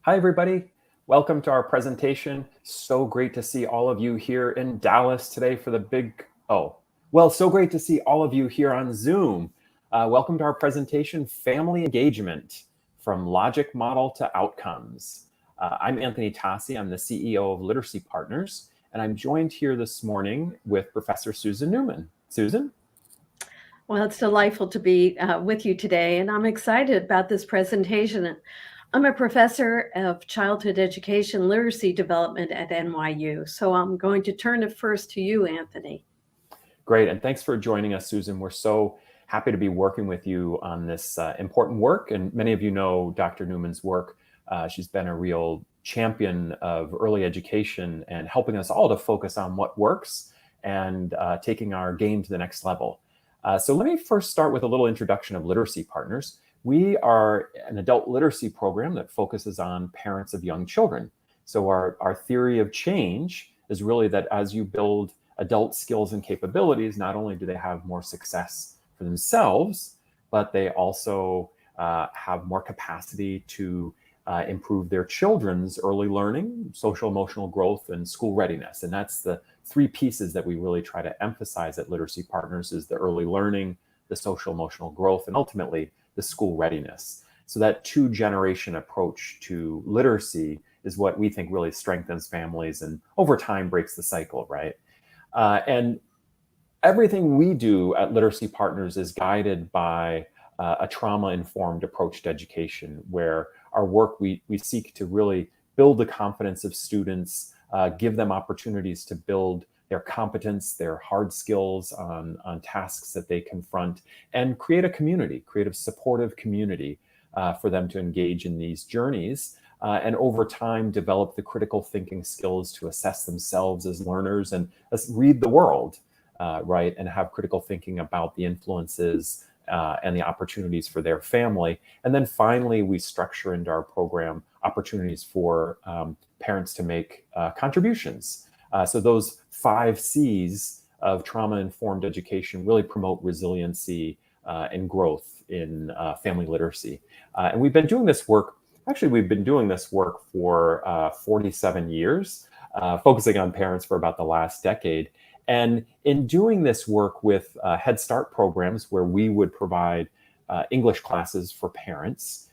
Hi, everybody. Welcome to our presentation. So great to see all of you here in Dallas today for the so great to see all of you here on Zoom. Welcome to our presentation, Family Engagement, from Logic Model to Outcomes. I'm Anthony Tassi. I'm the CEO of Literacy Partners, and I'm joined here this morning with Professor Susan Neuman. Susan? Well, it's delightful to be with you today, and I'm excited about this presentation. I'm a professor of childhood education literacy development at NYU, so I'm going to turn it first to you, Anthony. Great, and thanks for joining us, Susan. We're so happy to be working with you on this important work, and many of you know Dr. Neuman's work. She's been a real champion of early education and helping us all to focus on what works and taking our game to the next level. So let me first start with a little introduction of Literacy Partners. We are an adult literacy program that focuses on parents of young children. So our theory of change is really that as you build adult skills and capabilities, not only do they have more success for themselves, but they also have more capacity to improve their children's early learning, social emotional growth, and school readiness. And that's the three pieces that we really try to emphasize at Literacy Partners: is the early learning, the social emotional growth, and ultimately the school readiness. So that two-generation approach to literacy is what we think really strengthens families and over time breaks the cycle, right? And everything we do at Literacy Partners is guided by a trauma-informed approach to education, where our work, we seek to really build the confidence of students, give them opportunities to build their competence, their hard skills on tasks that they confront, and create a community, create a supportive community for them to engage in these journeys. And over time, develop the critical thinking skills to assess themselves as learners and read the world, right? And have critical thinking about the influences and the opportunities for their family. And then finally, we structure into our program opportunities for parents to make contributions. So those 5 C's of trauma-informed education really promote resiliency and growth in family literacy. And we've been doing this work. Actually, we've been doing this work for 47 years, focusing on parents for about the last decade. And in doing this work with Head Start programs, where we would provide English classes for parents,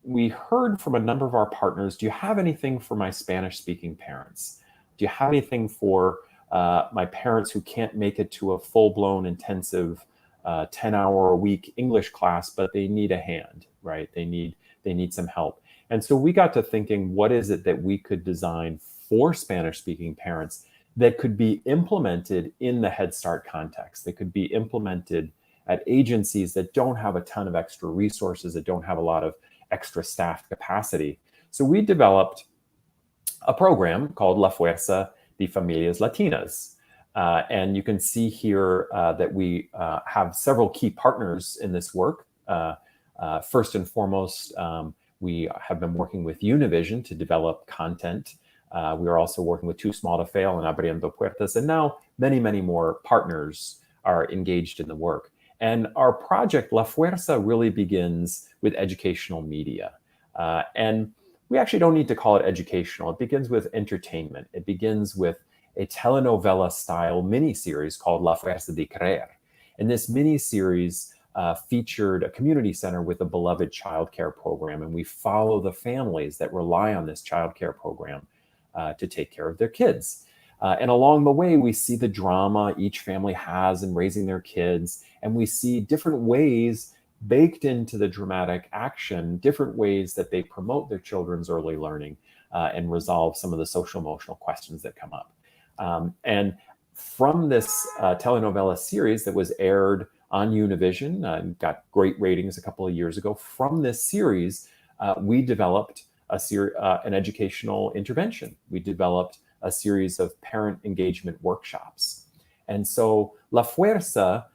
we heard from a number of our partners, do you have anything for my Spanish-speaking parents? Do you have anything for my parents who can't make it to a full-blown intensive 10-hour-a-week English class, but they need a hand, right? They need some help. And so we got to thinking, what is it that we could design for Spanish-speaking parents that could be implemented in the Head Start context, that could be implemented at agencies that don't have a ton of extra resources, that don't have a lot of extra staff capacity. So we developed a program called La Fuerza de Familias Latinas. And you can see here that we have several key partners in this work. First and foremost, we have been working with Univision to develop content. We are also working with Too Small to Fail and Abriendo Puertas, and now many, many more partners are engaged in the work. And our project, La Fuerza, really begins with educational media. And we actually don't need to call it educational. It begins with entertainment. It begins with a telenovela-style mini-series called La Fuerza de Creer. And this mini-series featured a community center with a beloved childcare program, and we follow the families that rely on this childcare program to take care of their kids. And along the way, we see the drama each family has in raising their kids, and we see different ways baked into the dramatic action, different ways that they promote their children's early learning and resolve some of the social emotional questions that come up. And from this telenovela series that was aired on Univision, and got great ratings a couple of years ago, from this series, we developed an educational intervention. We developed a series of parent engagement workshops. And so La Fuerza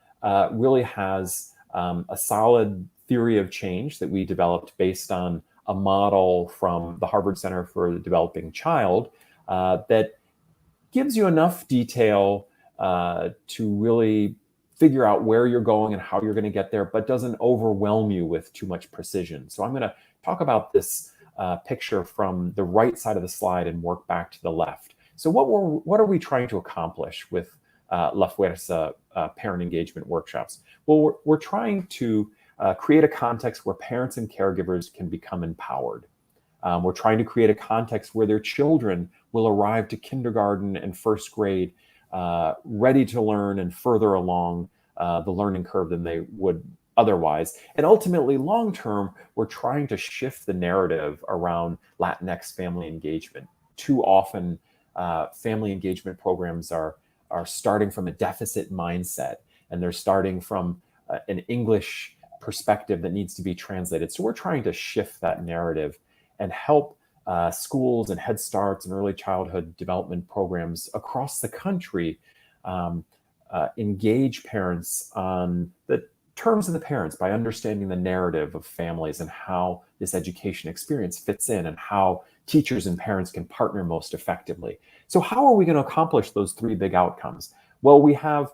really has a solid theory of change that we developed based on a model from the Harvard Center for the Developing Child that gives you enough detail to really figure out where you're going and how you're going to get there, but doesn't overwhelm you with too much precision. So I'm going to talk about this picture from the right side of the slide and work back to the left. So what are we trying to accomplish with La Fuerza parent engagement workshops? Well, we're trying to create a context where parents and caregivers can become empowered. We're trying to create a context where their children will arrive to kindergarten and first grade ready to learn and further along the learning curve than they would otherwise. And ultimately, long term, we're trying to shift the narrative around Latinx family engagement. Too often, family engagement programs are starting from a deficit mindset, and they're starting from an English perspective that needs to be translated. So we're trying to shift that narrative and help schools and Head Starts and early childhood development programs across the country engage parents on the terms of the parents by understanding the narrative of families and how this education experience fits in and how teachers and parents can partner most effectively. So how are we going to accomplish those three big outcomes? Well, we have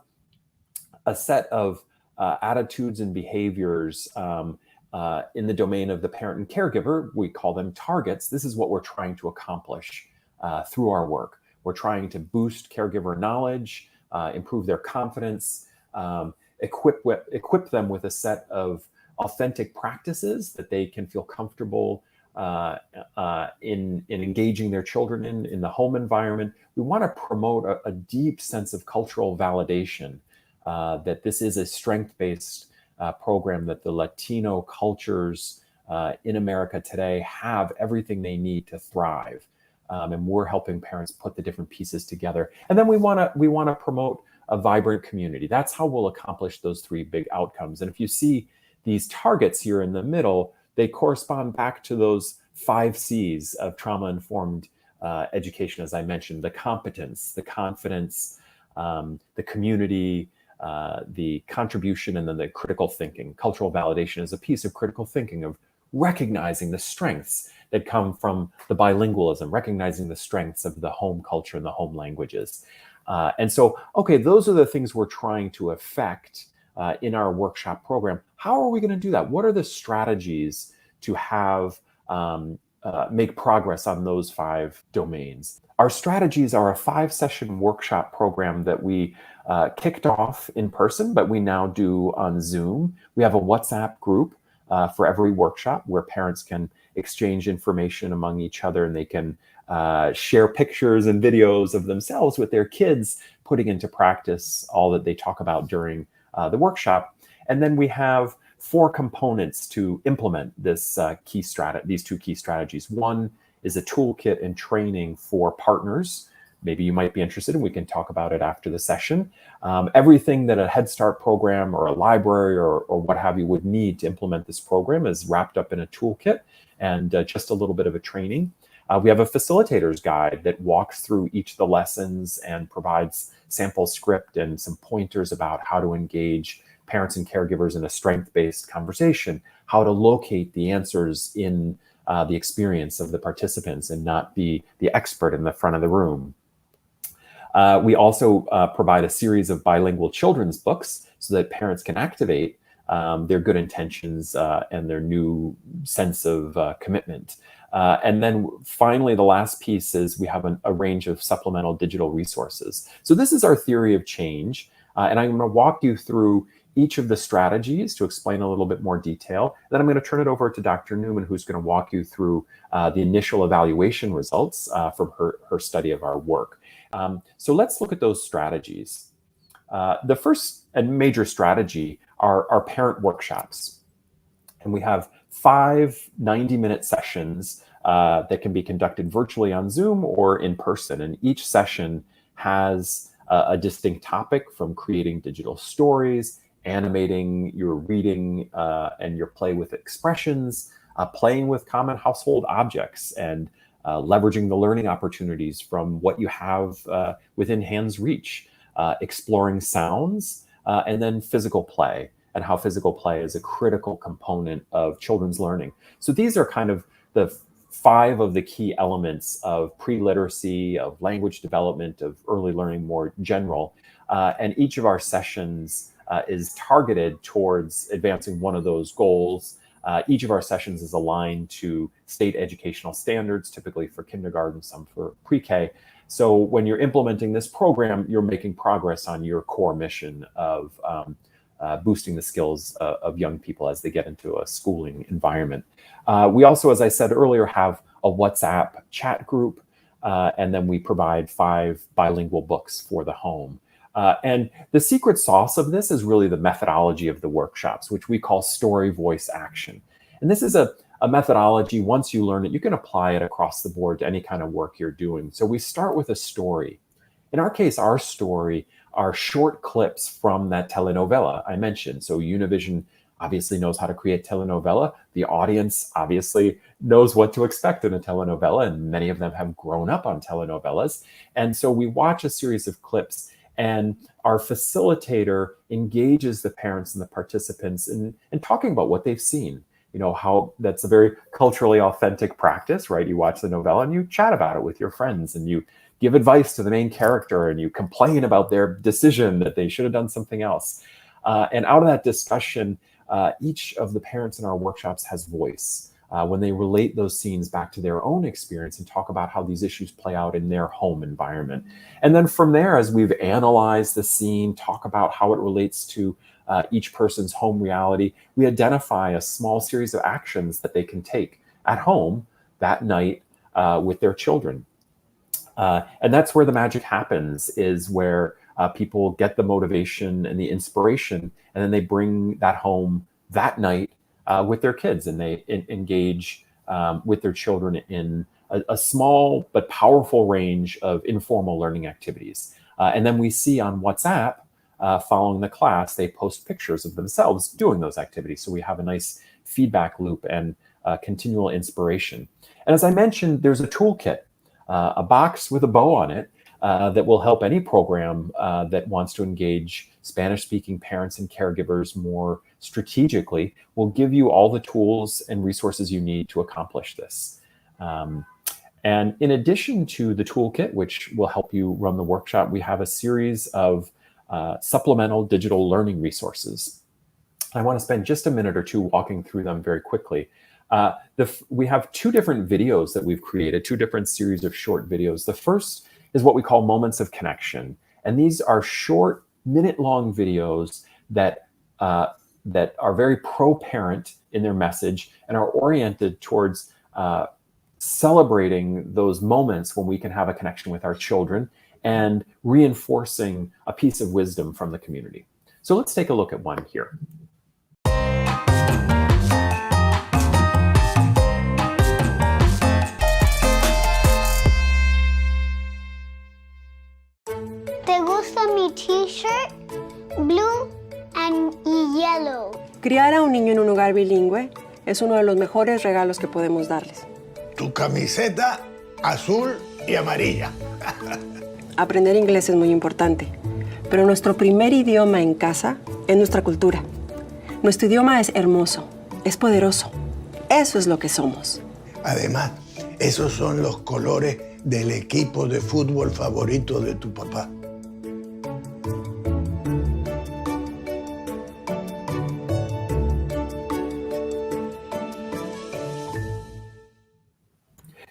a set of attitudes and behaviors in the domain of the parent and caregiver. We call them targets. This is what we're trying to accomplish through our work. We're trying to boost caregiver knowledge, improve their confidence, equip them with a set of authentic practices that they can feel comfortable in engaging their children in the home environment. We want to promote a deep sense of cultural validation that this is a strength-based program, that the Latino cultures in America today have everything they need to thrive. And we're helping parents put the different pieces together. And then we want to promote a vibrant community. That's how we'll accomplish those three big outcomes. And if you see these targets here in the middle, they correspond back to those 5 C's of trauma-informed education, as I mentioned: the competence, the confidence, the community, the contribution, and then the critical thinking. Cultural validation is a piece of critical thinking, of recognizing the strengths that come from the bilingualism, recognizing the strengths of the home culture and the home languages. And so, okay, those are the things we're trying to affect in our workshop program. How are we going to do that? What are the strategies to have make progress on those 5 domains? Our strategies are a 5-session workshop program that we kicked off in person, but we now do on Zoom. We have a WhatsApp group for every workshop where parents can exchange information among each other, and they can share pictures and videos of themselves with their kids, putting into practice all that they talk about during the workshop. And then we have 4 components to implement this these 2 key strategies. One is a toolkit and training for partners. Maybe you might be interested, and we can talk about it after the session. Everything that a Head Start program or a library or what have you would need to implement this program is wrapped up in a toolkit and just a little bit of a training. We have a facilitator's guide that walks through each of the lessons and provides sample script and some pointers about how to engage parents and caregivers in a strength-based conversation, how to locate the answers in the experience of the participants and not be the expert in the front of the room. We also provide a series of bilingual children's books so that parents can activate their good intentions and their new sense of commitment. And then finally, the last piece is we have a range of supplemental digital resources. So this is our theory of change. And I'm going to walk you through each of the strategies to explain a little bit more detail. Then I'm going to turn it over to Dr. Neuman, who's going to walk you through the initial evaluation results from her study of our work. So let's look at those strategies. The first and major strategy are our parent workshops. And we have 5 90-minute sessions that can be conducted virtually on Zoom or in person. And each session has a distinct topic, from creating digital stories, animating your reading and your play with expressions, playing with common household objects, and leveraging the learning opportunities from what you have within hand's reach, exploring sounds, and then physical play, and how physical play is a critical component of children's learning. So these are kind of the 5 of the key elements of pre-literacy, of language development, of early learning more general. And each of our sessions is targeted towards advancing one of those goals. Each of our sessions is aligned to state educational standards, typically for kindergarten, some for pre-K. So when you're implementing this program, you're making progress on your core mission of boosting the skills of young people as they get into a schooling environment. We also, as I said earlier, have a WhatsApp chat group, and then we provide 5 bilingual books for the home. And the secret sauce of this is really the methodology of the workshops, which we call story, voice, action. And this is a methodology, once you learn it, you can apply it across the board to any kind of work you're doing. So we start with a story. In our case, our story are short clips from that telenovela I mentioned. So Univision obviously knows how to create telenovela. The audience obviously knows what to expect in a telenovela, and many of them have grown up on telenovelas. And so we watch a series of clips, and our facilitator engages the parents and the participants in talking about what they've seen. You know, how that's a very culturally authentic practice, right? You watch the novella and you chat about it with your friends, and you give advice to the main character, and you complain about their decision that they should have done something else. And out of that discussion, each of the parents in our workshops has voice when they relate those scenes back to their own experience and talk about how these issues play out in their home environment. And then from there, as we've analyzed the scene, talk about how it relates to each person's home reality, we identify a small series of actions that they can take at home that night with their children. And that's where the magic happens, is where people get the motivation and the inspiration, and then they bring that home that night with their kids, and they engage with their children in a small but powerful range of informal learning activities. And then we see on WhatsApp, following the class, they post pictures of themselves doing those activities. So we have a nice feedback loop and continual inspiration. And as I mentioned, there's a toolkit, a box with a bow on it that will help any program that wants to engage Spanish-speaking parents and caregivers more strategically. Will give you all the tools and resources you need to accomplish this. And in addition to the toolkit, which will help you run the workshop, we have a series of supplemental digital learning resources. I want to spend just a minute or two walking through them very quickly. We have 2 different videos that we've created, 2 different series of short videos. The first is what we call Moments of Connection. And these are short, minute-long videos that are very pro-parent in their message and are oriented towards celebrating those moments when we can have a connection with our children and reinforcing a piece of wisdom from the community. So let's take a look at one here. ¿Te gusta mi t-shirt? Blue and yellow. Criar a un niño en un hogar bilingüe es uno de los mejores regalos que podemos darles. Tu camiseta azul y amarilla. Aprender inglés es muy importante, pero nuestro primer idioma en casa es nuestra cultura. Nuestro idioma es hermoso, es poderoso. Eso es lo que somos. Además, esos son los colores del equipo de fútbol favorito de tu papá.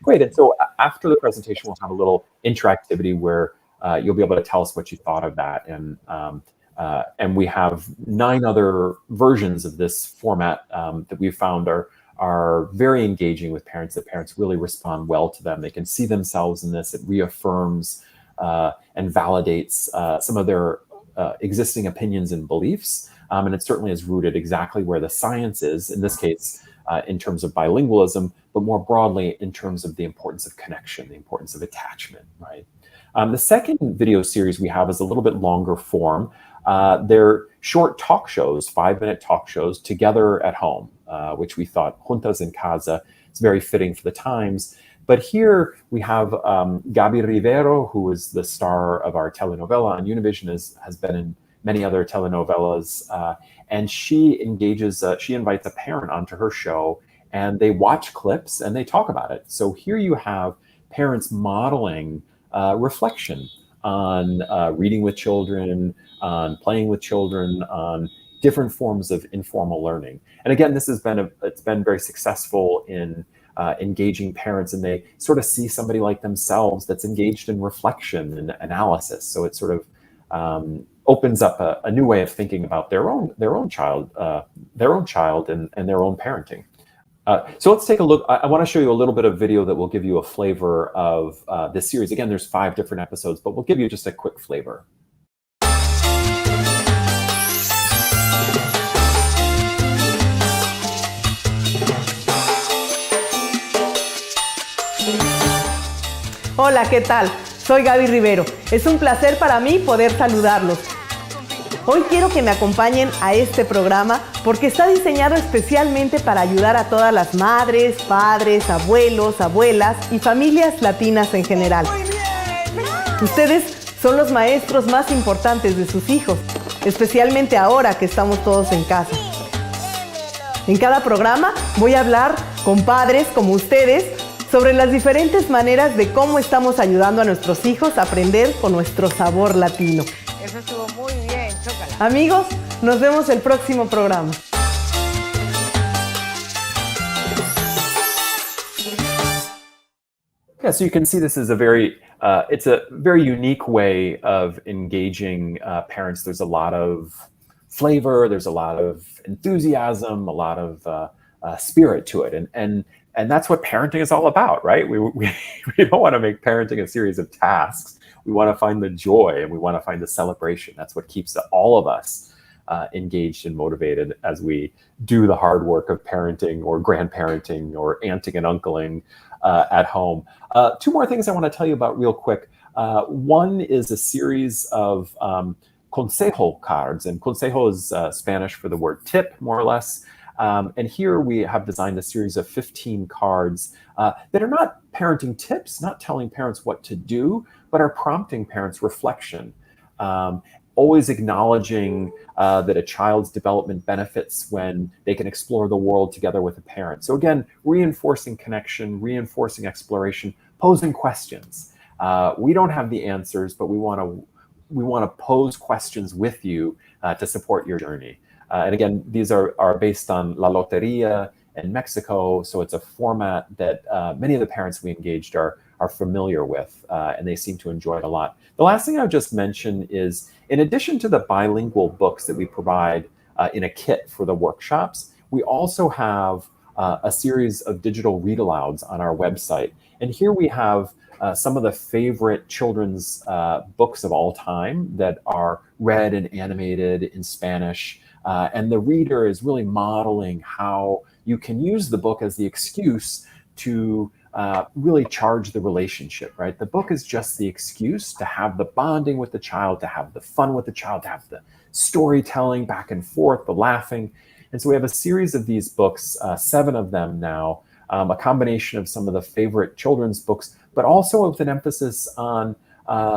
Great. And so after the presentation, we'll have a little interactivity where you'll be able to tell us what you thought of that. And we have 9 other versions of this format that we've found are very engaging with parents, that parents really respond well to them. They can see themselves in this. It reaffirms and validates some of their existing opinions and beliefs. And it certainly is rooted exactly where the science is, in this case, in terms of bilingualism, but more broadly in terms of the importance of connection, the importance of attachment, right? The second video series we have is a little bit longer form. They're short talk shows, 5-minute talk shows together at home, which we thought, Juntas en Casa, is very fitting for the times. But here we have Gabi Rivero, who is the star of our telenovela on Univision, has been in many other telenovelas, and she engages, she invites a parent onto her show, and they watch clips and they talk about it. So here you have parents modeling reflection on reading with children, on playing with children, on different forms of informal learning. And again, this has been it's been very successful in engaging parents, and they sort of see somebody like themselves that's engaged in reflection and analysis. So it sort of opens up a new way of thinking about their own child and their own parenting. So let's take a look. I want to show you a little bit of video that will give you a flavor of this series. Again, there's 5 different episodes, but we'll give you just a quick flavor. Hola, ¿qué tal? Soy Gaby Rivero. Es un placer para mí poder saludarlos. Hoy quiero que me acompañen a este programa porque está diseñado especialmente para ayudar a todas las madres, padres, abuelos, abuelas y familias latinas en general. Ustedes son los maestros más importantes de sus hijos, especialmente ahora que estamos todos en casa. En cada programa voy a hablar con padres como ustedes sobre las diferentes maneras de cómo estamos ayudando a nuestros hijos a aprender con nuestro sabor latino. Eso estuvo muy bien, chócala. Amigos, nos vemos el próximo programa. Yeah, so you can see this is it's a very unique way of engaging parents. There's a lot of flavor, there's a lot of enthusiasm, a lot of spirit to it, and that's what parenting is all about, right? We don't want to make parenting a series of tasks. We want to find the joy, and we want to find the celebration. That's what keeps all of us engaged and motivated as we do the hard work of parenting or grandparenting or aunting and uncling at home. 2 more things I want to tell you about real quick. One is a series of consejo cards, and consejo is Spanish for the word tip, more or less. And here we have designed a series of 15 cards that are not parenting tips, not telling parents what to do, but are prompting parents reflection. Always acknowledging that a child's development benefits when they can explore the world together with a parent. So again, reinforcing connection, reinforcing exploration, posing questions. We don't have the answers, but we want to pose questions with you to support your journey. And again, these are based on La Loteria in Mexico, so it's a format that many of the parents we engaged are familiar with, and they seem to enjoy it a lot. The last thing I would just mention is, in addition to the bilingual books that we provide in a kit for the workshops, we also have a series of digital read-alouds on our website. And here we have some of the favorite children's books of all time that are read and animated in Spanish. And the reader is really modeling how you can use the book as the excuse to really charge the relationship, right? The book is just the excuse to have the bonding with the child, to have the fun with the child, to have the storytelling back and forth, the laughing. And so we have a series of these books, 7 of them now, a combination of some of the favorite children's books, but also with an emphasis on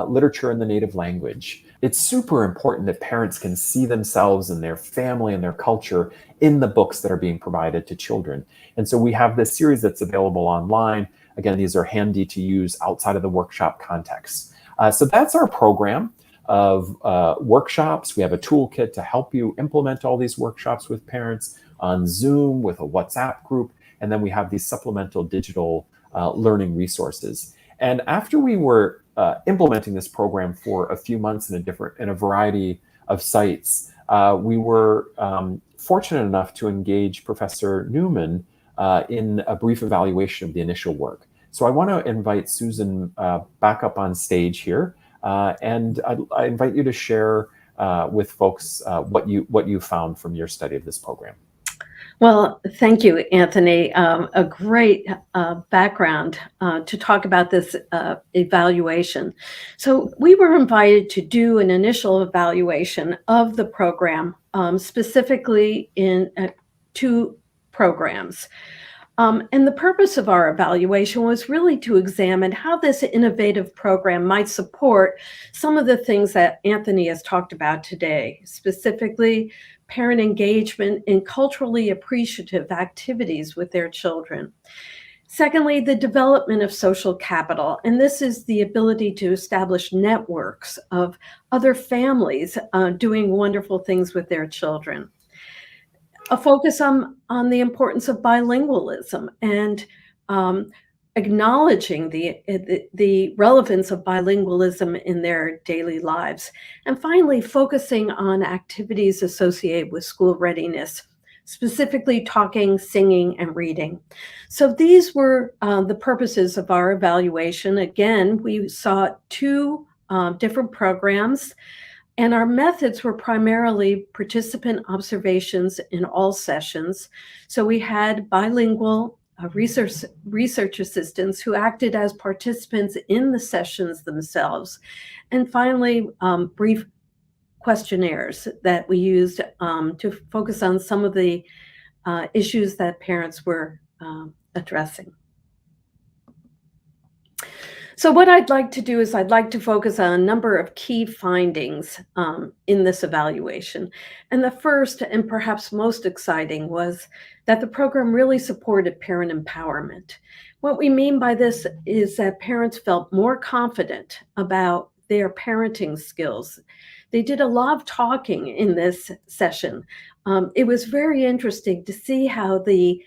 literature in the native language. It's super important that parents can see themselves and their family and their culture in the books that are being provided to children. And so we have this series that's available online. Again, these are handy to use outside of the workshop context. So that's our program of workshops. We have a toolkit to help you implement all these workshops with parents on Zoom, with a WhatsApp group. And then we have these supplemental digital learning resources. And after we were implementing this program for a few months in a variety of sites, we were fortunate enough to engage Professor Neuman in a brief evaluation of the initial work. So I want to invite Susan back up on stage here, and I invite you to share with folks what you found from your study of this program. Well, thank you, Anthony. A great background to talk about this evaluation. So we were invited to do an initial evaluation of the program, specifically in 2 programs. And the purpose of our evaluation was really to examine how this innovative program might support some of the things that Anthony has talked about today, specifically parent engagement in culturally appreciative activities with their children. Secondly, the development of social capital, and this is the ability to establish networks of other families doing wonderful things with their children. A focus on the importance of bilingualism and acknowledging the relevance of bilingualism in their daily lives. And finally, focusing on activities associated with school readiness, specifically talking, singing, and reading. So these were the purposes of our evaluation. Again, we saw two different programs, and our methods were primarily participant observations in all sessions. So we had bilingual research assistants who acted as participants in the sessions themselves. And finally, brief questionnaires that we used to focus on some of the issues that parents were addressing. So what I'd like to do is I'd like to focus on a number of key findings in this evaluation. And the first and perhaps most exciting was that the program really supported parent empowerment. What we mean by this is that parents felt more confident about their parenting skills. They did a lot of talking in this session. It was very interesting to see how the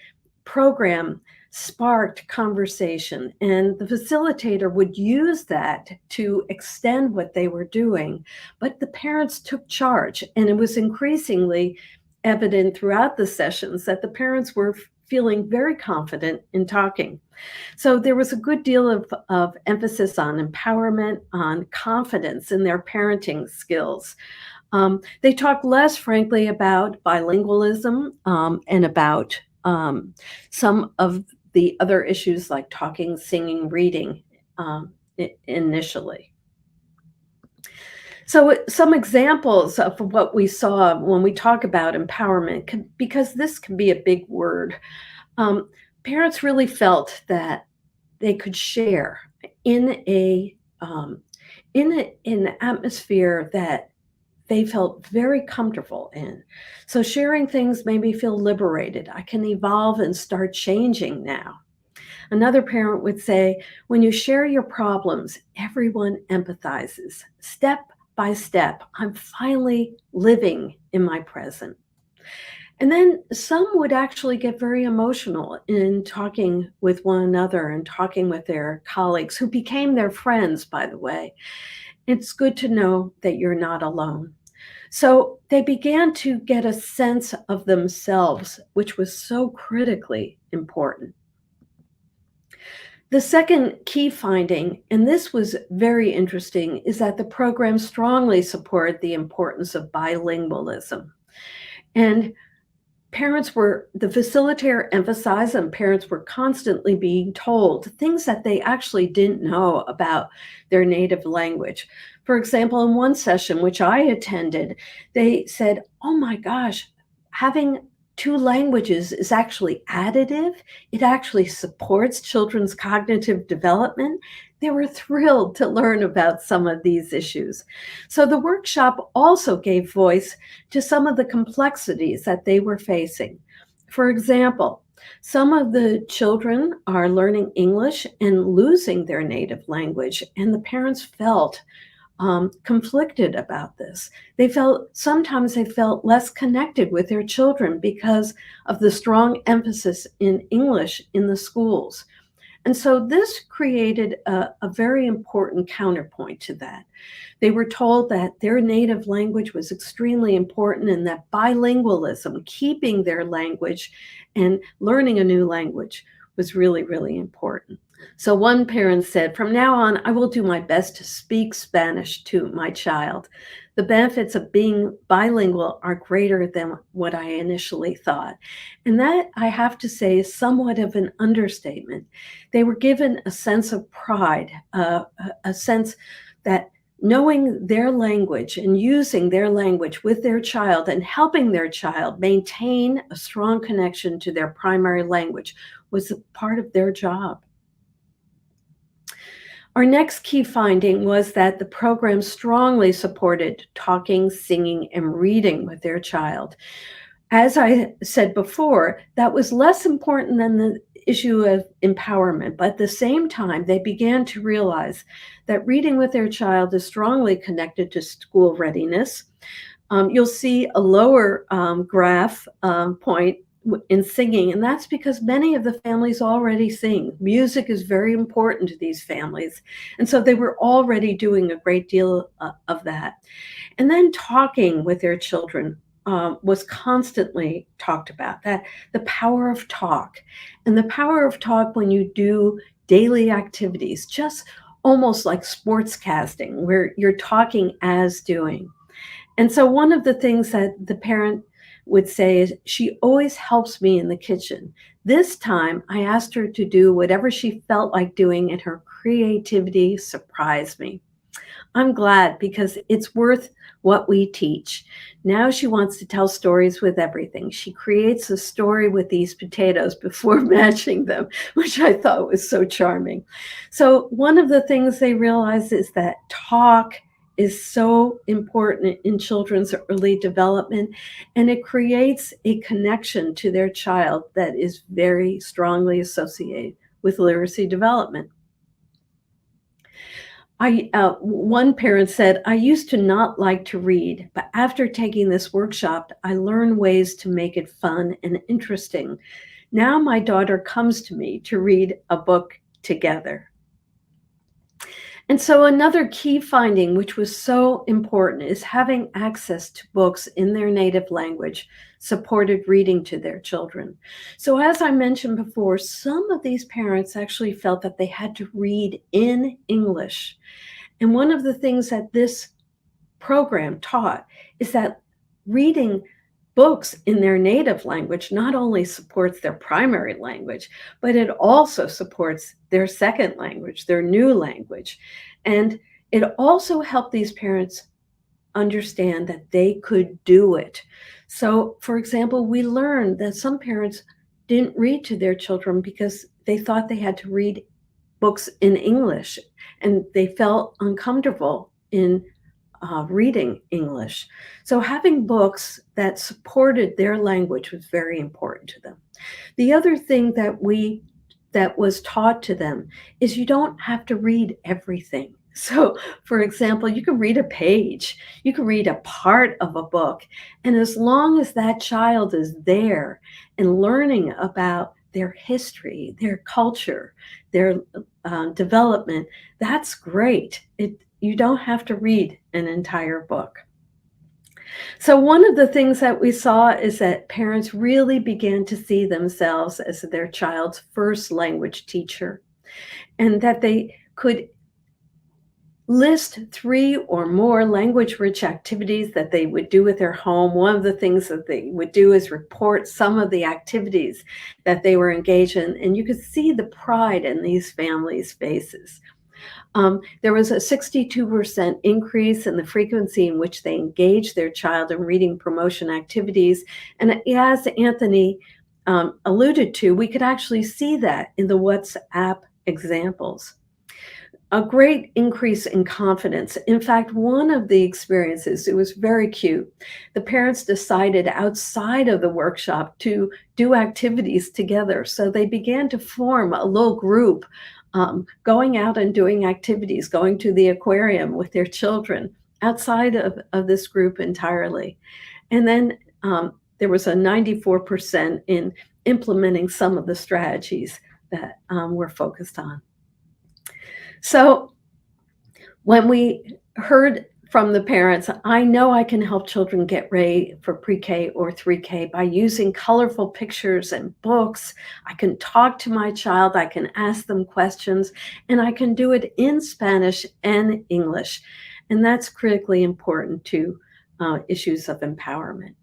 program sparked conversation, and the facilitator would use that to extend what they were doing. But the parents took charge, and it was increasingly evident throughout the sessions that the parents were feeling very confident in talking. So there was a good deal of emphasis on empowerment, on confidence in their parenting skills. They talked less, frankly, about bilingualism and about some of the other issues like talking, singing, reading initially. So some examples of what we saw when we talk about empowerment, because this can be a big word, parents really felt that they could share in an atmosphere that they felt very comfortable in. So sharing things made me feel liberated. I can evolve and start changing now. Another parent would say, when you share your problems, everyone empathizes. Step by step, I'm finally living in my present. And then some would actually get very emotional in talking with one another and talking with their colleagues, who became their friends, by the way. It's good to know that you're not alone. So they began to get a sense of themselves, which was so critically important. The second key finding, and this was very interesting, is that the program strongly supported the importance of bilingualism. And the facilitator emphasized, and parents were constantly being told things that they actually didn't know about their native language. For example, in one session, which I attended, they said, oh my gosh, having two languages is actually additive. It actually supports children's cognitive development. They were thrilled to learn about some of these issues. So the workshop also gave voice to some of the complexities that they were facing. For example, some of the children are learning English and losing their native language, and the parents felt conflicted about this. Sometimes they felt less connected with their children because of the strong emphasis in English in the schools. And so this created a very important counterpoint to that. They were told that their native language was extremely important, and that bilingualism, keeping their language and learning a new language, was really, really important. So one parent said, from now on, I will do my best to speak Spanish to my child. The benefits of being bilingual are greater than what I initially thought. And that, I have to say, is somewhat of an understatement. They were given a sense of pride, a sense that knowing their language and using their language with their child and helping their child maintain a strong connection to their primary language was a part of their job. Our next key finding was that the program strongly supported talking, singing, and reading with their child. As I said before, that was less important than the issue of empowerment, but at the same time, they began to realize that reading with their child is strongly connected to school readiness. You'll see a lower graph point in singing, and that's because many of the families already sing. Music is very important to these families, and so they were already doing a great deal of that. And then talking with their children was constantly talked about, that the power of talk, and the power of talk when you do daily activities, just almost like sportscasting, where you're talking as doing. And so one of the things that the parent would say is, she always helps me in the kitchen. This time I asked her to do whatever she felt like doing, and her creativity surprised me. I'm glad, because it's worth what we teach. Now she wants to tell stories with everything. She creates a story with these potatoes before matching them, which I thought was so charming. So one of the things they realize is that talk is so important in children's early development, and it creates a connection to their child that is very strongly associated with literacy development. One parent said, I used to not like to read, but after taking this workshop, I learned ways to make it fun and interesting. Now my daughter comes to me to read a book together. And so another key finding, which was so important, is having access to books in their native language supported reading to their children. So as I mentioned before, some of these parents actually felt that they had to read in English. And one of the things that this program taught is that reading books in their native language not only supports their primary language, but it also supports their second language, their new language. And it also helped these parents understand that they could do it. So, for example, we learned that some parents didn't read to their children because they thought they had to read books in English, and they felt uncomfortable in reading English. So having books that supported their language was very important to them. The other thing that was taught to them is you don't have to read everything. So, for example, you can read a page, you can read a part of a book, and as long as that child is there and learning about their history, their culture, their development, that's great. You don't have to read an entire book. So one of the things that we saw is that parents really began to see themselves as their child's first language teacher, and that they could list 3 or more language-rich activities that they would do with their home. One of the things that they would do is report some of the activities that they were engaged in, and you could see the pride in these families' faces. There was a 62% increase in the frequency in which they engaged their child in reading promotion activities. And as Anthony alluded to, we could actually see that in the WhatsApp examples. A great increase in confidence. In fact, one of the experiences, it was very cute. The parents decided outside of the workshop to do activities together. So they began to form a little group, going out and doing activities, going to the aquarium with their children outside of this group entirely. And then there was a 94% in implementing some of the strategies that we're focused on. So when we heard from the parents, I know I can help children get ready for pre-K or 3K by using colorful pictures and books. I can talk to my child, I can ask them questions, and I can do it in Spanish and English. And that's critically important to issues of empowerment.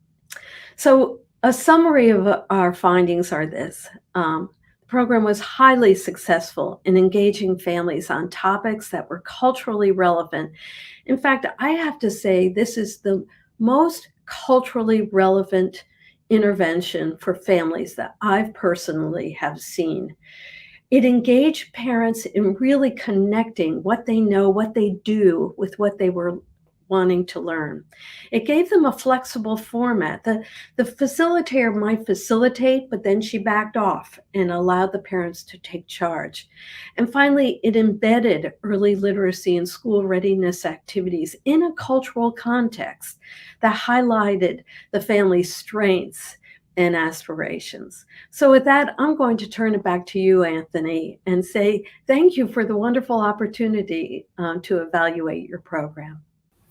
So a summary of our findings are this. The program was highly successful in engaging families on topics that were culturally relevant. In fact, I have to say this is the most culturally relevant intervention for families that I've personally have seen. It engaged parents in really connecting what they know, what they do with what they were wanting to learn. It gave them a flexible format. The facilitator might facilitate, but then she backed off and allowed the parents to take charge. And finally, it embedded early literacy and school readiness activities in a cultural context that highlighted the family's strengths and aspirations. So with that, I'm going to turn it back to you, Anthony, and say thank you for the wonderful opportunity to evaluate your program.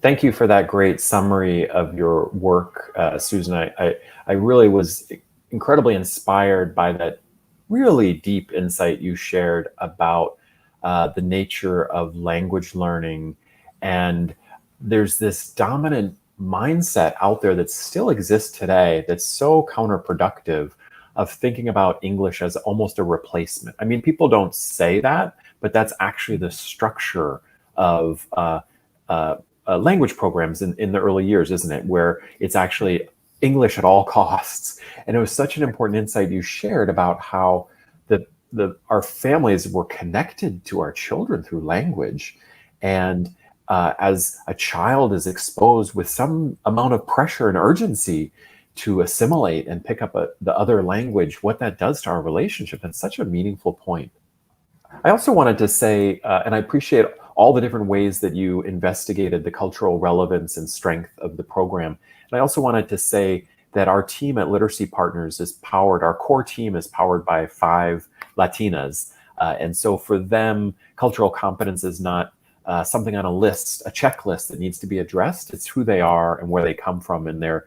Thank you for that great summary of your work, Susan. I really was incredibly inspired by that really deep insight you shared about the nature of language learning. And there's this dominant mindset out there that still exists today that's so counterproductive of thinking about English as almost a replacement. I mean, people don't say that, but that's actually the structure of language programs in the early years, isn't it? Where it's actually English at all costs. And it was such an important insight you shared about how our families were connected to our children through language. And as a child is exposed with some amount of pressure and urgency to assimilate and pick up the other language, what that does to our relationship. That's such a meaningful point. I also wanted to say, and I appreciate all the different ways that you investigated the cultural relevance and strength of the program. And I also wanted to say that our team at Literacy Partners our core team is powered by 5 Latinas. And so for them, cultural competence is not something on a checklist that needs to be addressed. It's who they are and where they come from and their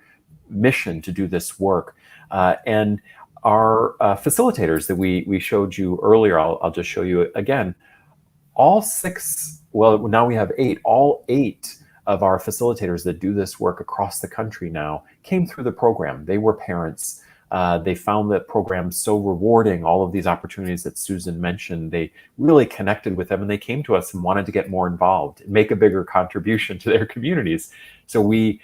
mission to do this work. And our facilitators that we showed you earlier, I'll just show you again, all 6, well, now we have 8, all 8 of our facilitators that do this work across the country now came through the program. They were parents. They found the program so rewarding, all of these opportunities that Susan mentioned. They really connected with them and they came to us and wanted to get more involved and make a bigger contribution to their communities. So we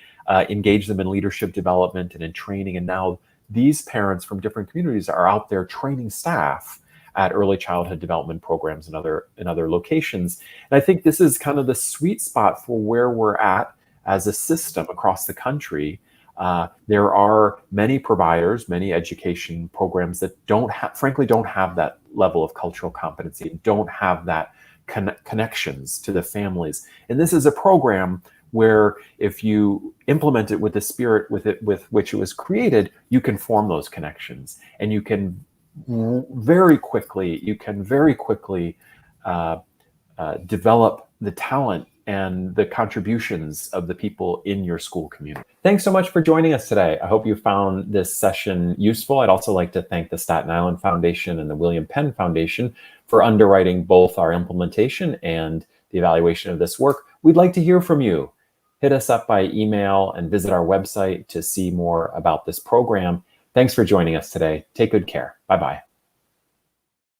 engaged them in leadership development and in training. And now these parents from different communities are out there training staff at early childhood development programs in other locations. And I think this is kind of the sweet spot for where we're at as a system across the country. There are many providers, many education programs that frankly don't have that level of cultural competency, don't have that connections to the families. And this is a program where if you implement it with the spirit with which it was created, you can form those connections and you can very quickly develop the talent and the contributions of the people in your school community. Thanks so much for joining us today. I hope you found this session useful. I'd also like to thank the Staten Island Foundation and the William Penn Foundation for underwriting both our implementation and the evaluation of this work. We'd like to hear from you. Hit us up by email and visit our website to see more about this program. Thanks for joining us today. Take good care. Bye-bye.